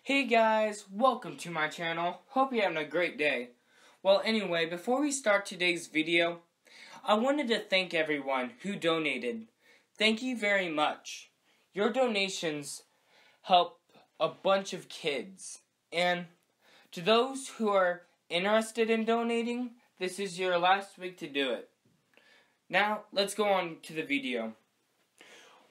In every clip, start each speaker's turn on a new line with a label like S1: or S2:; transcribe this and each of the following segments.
S1: Hey guys, welcome to my channel. Hope you're having a great day. Well, anyway, before we start today's video, I wanted to thank everyone who donated. Thank you very much. Your donations help a bunch of kids. And to those who are interested in donating, this is your last week to do it. Now, let's go on to the video.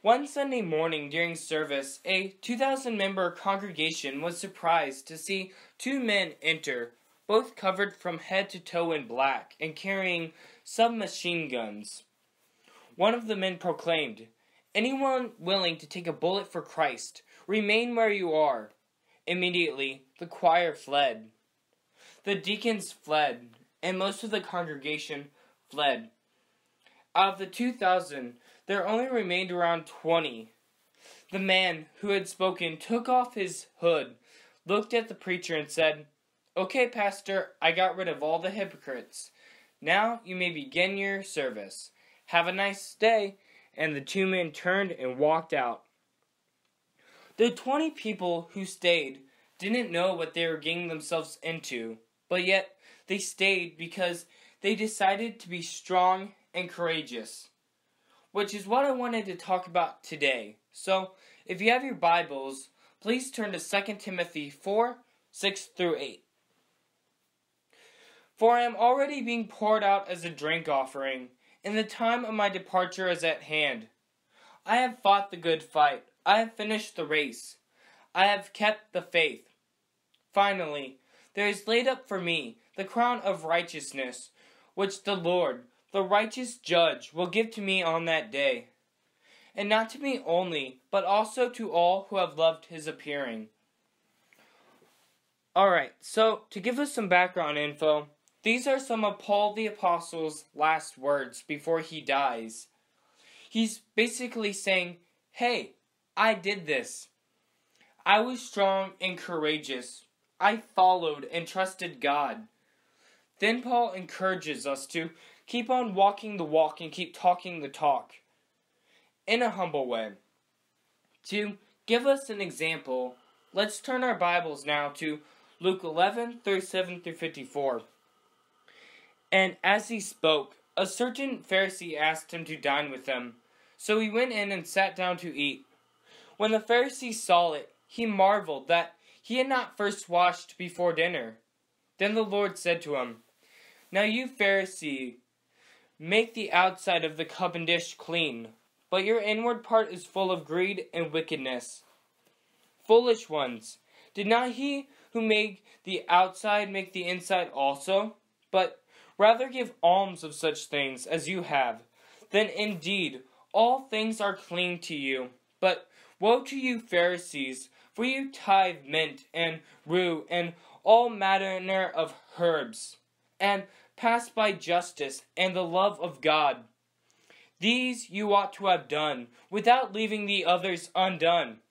S1: One Sunday morning during service, a 2,000-member congregation was surprised to see two men enter, both covered from head to toe in black and carrying submachine guns. One of the men proclaimed, "Anyone willing to take a bullet for Christ, remain where you are." Immediately, the choir fled. The deacons fled, and most of the congregation fled. Out of the 2,000, there only remained around 20. The man who had spoken took off his hood, looked at the preacher and said, "Okay, Pastor, I got rid of all the hypocrites. Now you may begin your service. Have a nice day." And the two men turned and walked out. The 20 people who stayed didn't know what they were getting themselves into, but yet they stayed because they decided to be strong and courageous, which is what I wanted to talk about today. So, if you have your Bibles, please turn to 2 Timothy 4, 6 through 8. "For I am already being poured out as a drink offering, and the time of my departure is at hand. I have fought the good fight. I have finished the race. I have kept the faith. Finally, there is laid up for me the crown of righteousness, which the Lord, the righteous judge, will give to me on that day. And not to me only, but also to all who have loved his appearing." Alright, so to give us some background info, these are some of Paul the Apostle's last words before he dies. He's basically saying, hey, I did this. I was strong and courageous. I followed and trusted God. Then Paul encourages us to keep on walking the walk and keep talking the talk in a humble way. To give us an example, let's turn our Bibles now to Luke 11, 37 through 54. "And as he spoke, a certain Pharisee asked him to dine with him. So he went in and sat down to eat. When the Pharisee saw it, he marveled that he had not first washed before dinner. Then the Lord said to him, 'Now you Pharisee, make the outside of the cup and dish clean, but your inward part is full of greed and wickedness. Foolish ones, did not he who made the outside make the inside also? But rather give alms of such things as you have. Then indeed all things are clean to you. But woe to you Pharisees, for you tithe mint and rue and all manner of herbs, and pass by justice and the love of God. These you ought to have done, without leaving the others undone.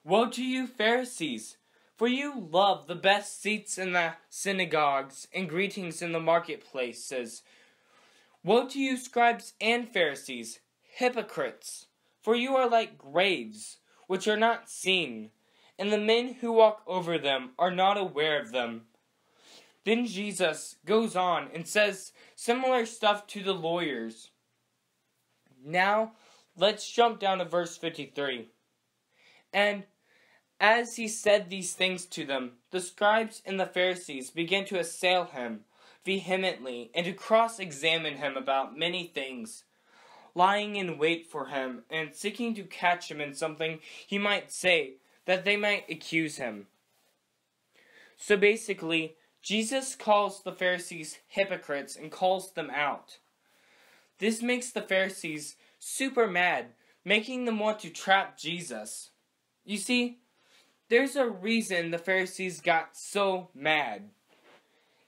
S1: Woe to you Pharisees, for you love the best seats in the synagogues and greetings in the marketplaces. Woe to you scribes and Pharisees, hypocrites, for you are like graves, which are not seen, and the men who walk over them are not aware of them.' Then Jesus goes on and says similar stuff to the lawyers. Now, let's jump down to verse 53. "And as he said these things to them, the scribes and the Pharisees began to assail him vehemently and to cross-examine him about many things, lying in wait for him and seeking to catch him in something he might say, that they might accuse him." So basically, Jesus calls the Pharisees hypocrites and calls them out. This makes the Pharisees super mad, making them want to trap Jesus. You see, there's a reason the Pharisees got so mad.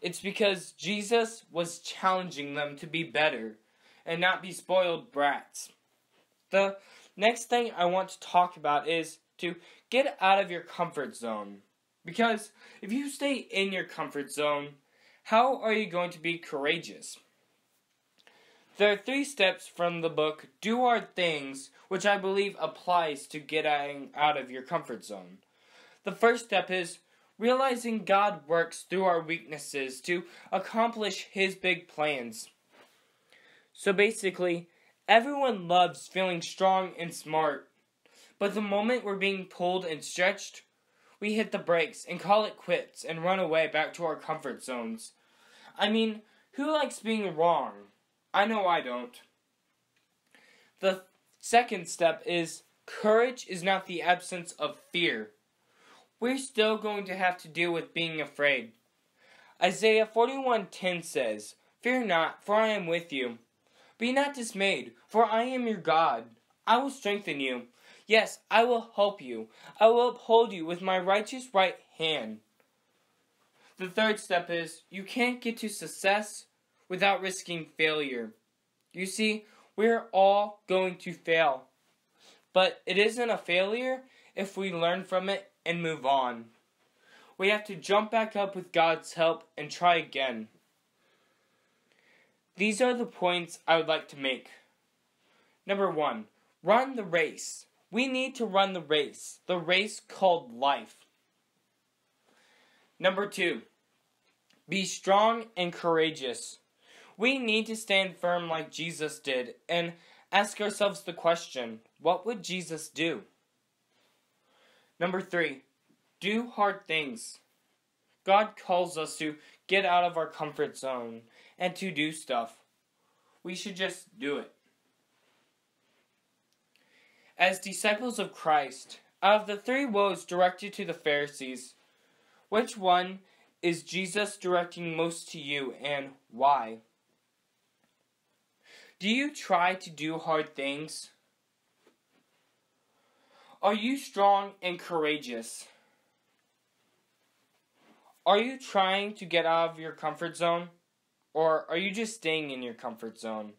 S1: It's because Jesus was challenging them to be better and not be spoiled brats. The next thing I want to talk about is to get out of your comfort zone. Because if you stay in your comfort zone, how are you going to be courageous? There are 3 steps from the book Do Hard Things, which I believe applies to getting out of your comfort zone. The first step is realizing God works through our weaknesses to accomplish His big plans. So basically, everyone loves feeling strong and smart. But the moment we're being pulled and stretched, we hit the brakes and call it quits and run away back to our comfort zones. I mean, who likes being wrong? I know I don't. The second step is courage is not the absence of fear. We're still going to have to deal with being afraid. Isaiah 41:10 says, "Fear not, for I am with you. Be not dismayed, for I am your God. I will strengthen you. Yes, I will help you. I will uphold you with my righteous right hand." The third step is you can't get to success without risking failure. You see, we're all going to fail. But it isn't a failure if we learn from it and move on. We have to jump back up with God's help and try again. These are the points I would like to make. Number 1, run the race. We need to run the race called life. Number 2, be strong and courageous. We need to stand firm like Jesus did and ask ourselves the question, what would Jesus do? Number 3, do hard things. God calls us to get out of our comfort zone and to do stuff. We should just do it. As disciples of Christ, out of the 3 woes directed to the Pharisees, which one is Jesus directing most to you and why? Do you try to do hard things? Are you strong and courageous? Are you trying to get out of your comfort zone? Or are you just staying in your comfort zone?